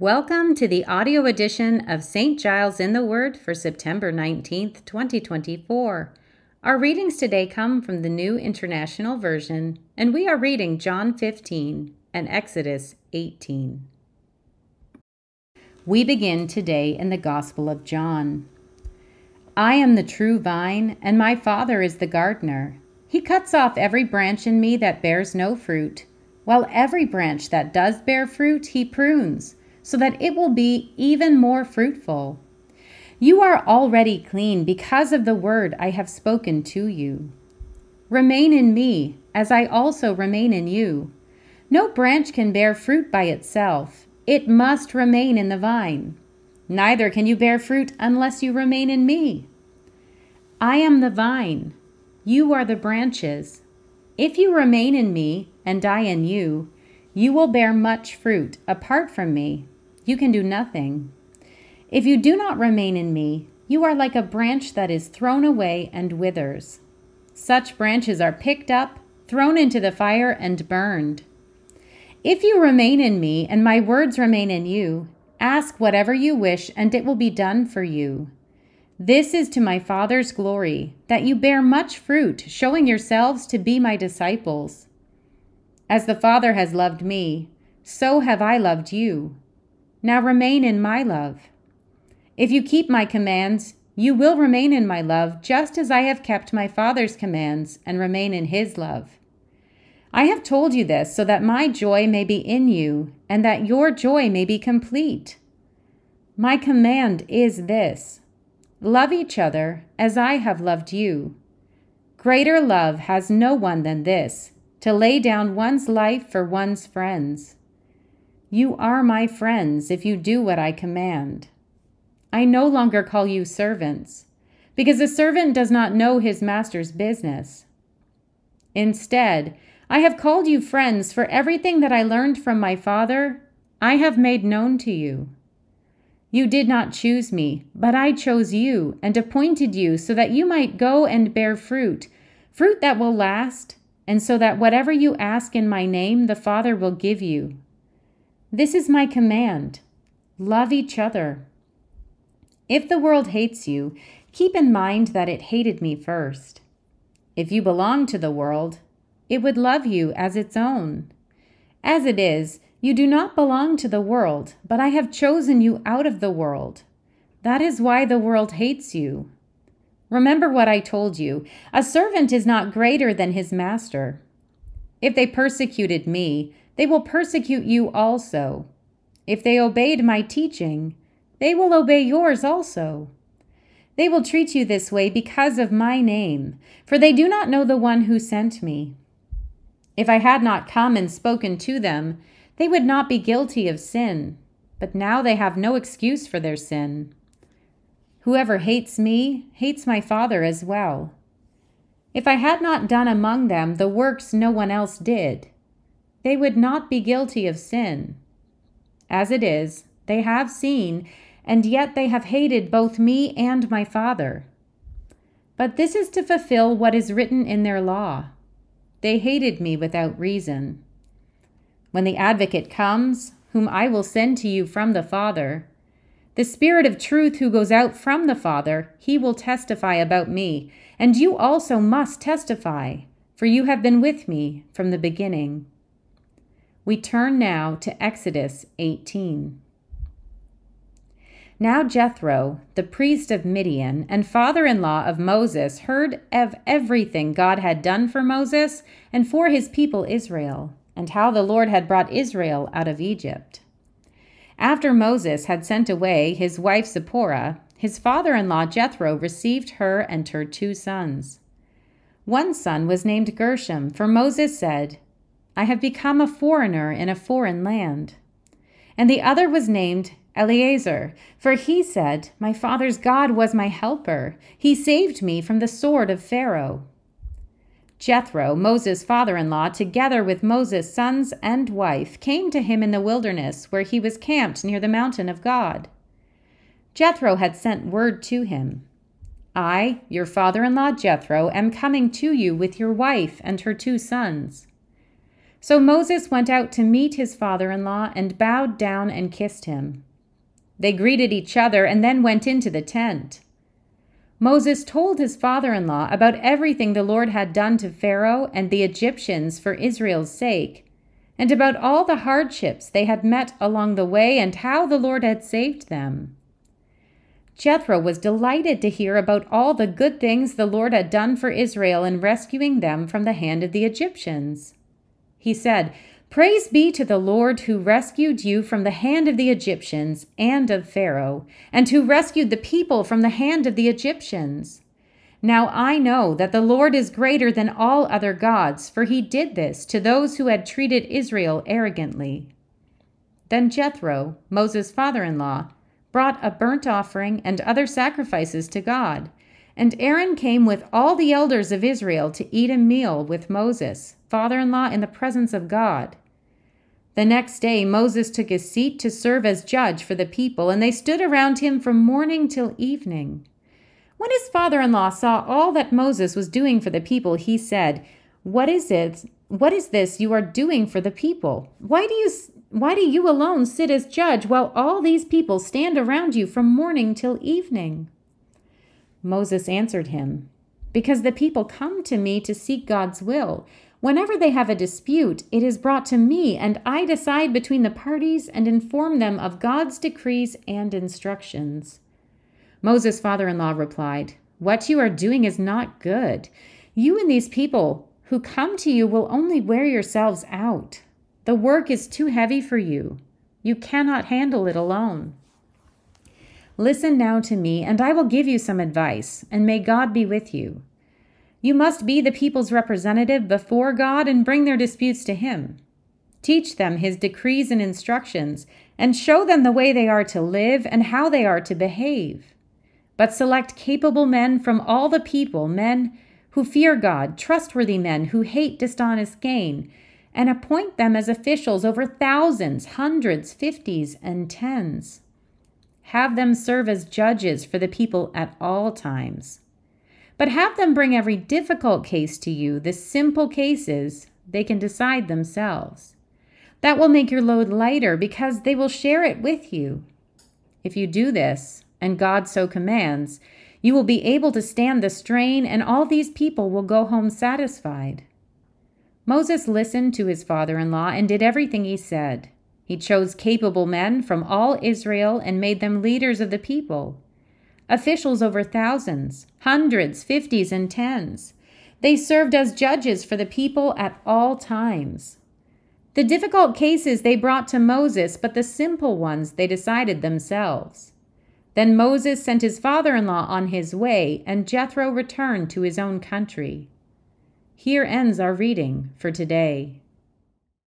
Welcome to the audio edition of St. Giles in the Word for September 19th, 2024. Our readings today come from the New International Version, and we are reading John 15 and Exodus 18. We begin today in the Gospel of John. I am the true vine, and my Father is the gardener. He cuts off every branch in me that bears no fruit, while every branch that does bear fruit he prunes, so that it will be even more fruitful. You are already clean because of the word I have spoken to you. Remain in me, as I also remain in you. No branch can bear fruit by itself. It must remain in the vine. Neither can you bear fruit unless you remain in me. I am the vine. You are the branches. If you remain in me, and I in you, you will bear much fruit. Apart from me, you can do nothing. If you do not remain in me, you are like a branch that is thrown away and withers. Such branches are picked up, thrown into the fire, and burned. If you remain in me, and my words remain in you, ask whatever you wish, and it will be done for you. This is to my Father's glory, that you bear much fruit, showing yourselves to be my disciples. As the Father has loved me, so have I loved you. Now remain in my love. If you keep my commands, you will remain in my love, just as I have kept my Father's commands and remain in his love. I have told you this so that my joy may be in you, and that your joy may be complete. My command is this: love each other as I have loved you. Greater love has no one than this, to lay down one's life for one's friends. You are my friends if you do what I command. I no longer call you servants, because a servant does not know his master's business. Instead, I have called you friends, for everything that I learned from my Father, I have made known to you. You did not choose me, but I chose you and appointed you so that you might go and bear fruit, fruit that will last, and so that whatever you ask in my name, the Father will give you. This is my command: love each other. If the world hates you, keep in mind that it hated me first. If you belong to the world, it would love you as its own. As it is, you do not belong to the world, but I have chosen you out of the world. That is why the world hates you. Remember what I told you: a servant is not greater than his master. If they persecuted me, they will persecute you also. If they obeyed my teaching, they will obey yours also. They will treat you this way because of my name, for they do not know the one who sent me. If I had not come and spoken to them, they would not be guilty of sin, but now they have no excuse for their sin. Whoever hates me hates my Father as well. If I had not done among them the works no one else did, they would not be guilty of sin. As it is, they have seen, and yet they have hated both me and my Father. But this is to fulfill what is written in their law: they hated me without reason. When the Advocate comes, whom I will send to you from the Father, the Spirit of truth who goes out from the Father, he will testify about me, and you also must testify, for you have been with me from the beginning. We turn now to Exodus 18. Now Jethro, the priest of Midian and father-in-law of Moses, heard of everything God had done for Moses and for his people Israel, and how the Lord had brought Israel out of Egypt. After Moses had sent away his wife Zipporah, his father-in-law Jethro received her and her 2 sons. One son was named Gershom, for Moses said, I have become a foreigner in a foreign land. And the other was named Eleazar, for he said, my father's God was my helper. He saved me from the sword of Pharaoh. Jethro, Moses' father-in-law, together with Moses' sons and wife, came to him in the wilderness, where he was camped near the mountain of God. Jethro had sent word to him, I, your father-in-law Jethro, am coming to you with your wife and her 2 sons. So Moses went out to meet his father-in-law and bowed down and kissed him. They greeted each other and then went into the tent. Moses told his father-in-law about everything the Lord had done to Pharaoh and the Egyptians for Israel's sake, and about all the hardships they had met along the way and how the Lord had saved them. Jethro was delighted to hear about all the good things the Lord had done for Israel in rescuing them from the hand of the Egyptians. He said, "Praise be to the Lord who rescued you from the hand of the Egyptians and of Pharaoh, and who rescued the people from the hand of the Egyptians. Now I know that the Lord is greater than all other gods, for he did this to those who had treated Israel arrogantly." Then Jethro, Moses' father-in-law, brought a burnt offering and other sacrifices to God, and Aaron came with all the elders of Israel to eat a meal with Moses, father-in-law, in the presence of God. The next day Moses took his seat to serve as judge for the people, and they stood around him from morning till evening. When his father-in-law saw all that Moses was doing for the people, he said, What is this you are doing for the people? Why do you alone sit as judge while all these people stand around you from morning till evening?" Moses answered him, "Because the people come to me to seek God's will. Whenever they have a dispute, it is brought to me, and I decide between the parties and inform them of God's decrees and instructions." Moses' father-in-law replied, "What you are doing is not good. You and these people who come to you will only wear yourselves out. The work is too heavy for you. You cannot handle it alone. Listen now to me, and I will give you some advice, and may God be with you. You must be the people's representative before God and bring their disputes to him. Teach them his decrees and instructions, and show them the way they are to live and how they are to behave. But select capable men from all the people, men who fear God, trustworthy men who hate dishonest gain, and appoint them as officials over thousands, hundreds, fifties, and tens. Have them serve as judges for the people at all times. But have them bring every difficult case to you. The simple cases they can decide themselves. That will make your load lighter because they will share it with you. If you do this, and God so commands, you will be able to stand the strain, and all these people will go home satisfied." Moses listened to his father-in-law and did everything he said. He chose capable men from all Israel and made them leaders of the people, officials over thousands, hundreds, fifties, and tens. They served as judges for the people at all times. The difficult cases they brought to Moses, but the simple ones they decided themselves. Then Moses sent his father-in-law on his way, and Jethro returned to his own country. Here ends our reading for today.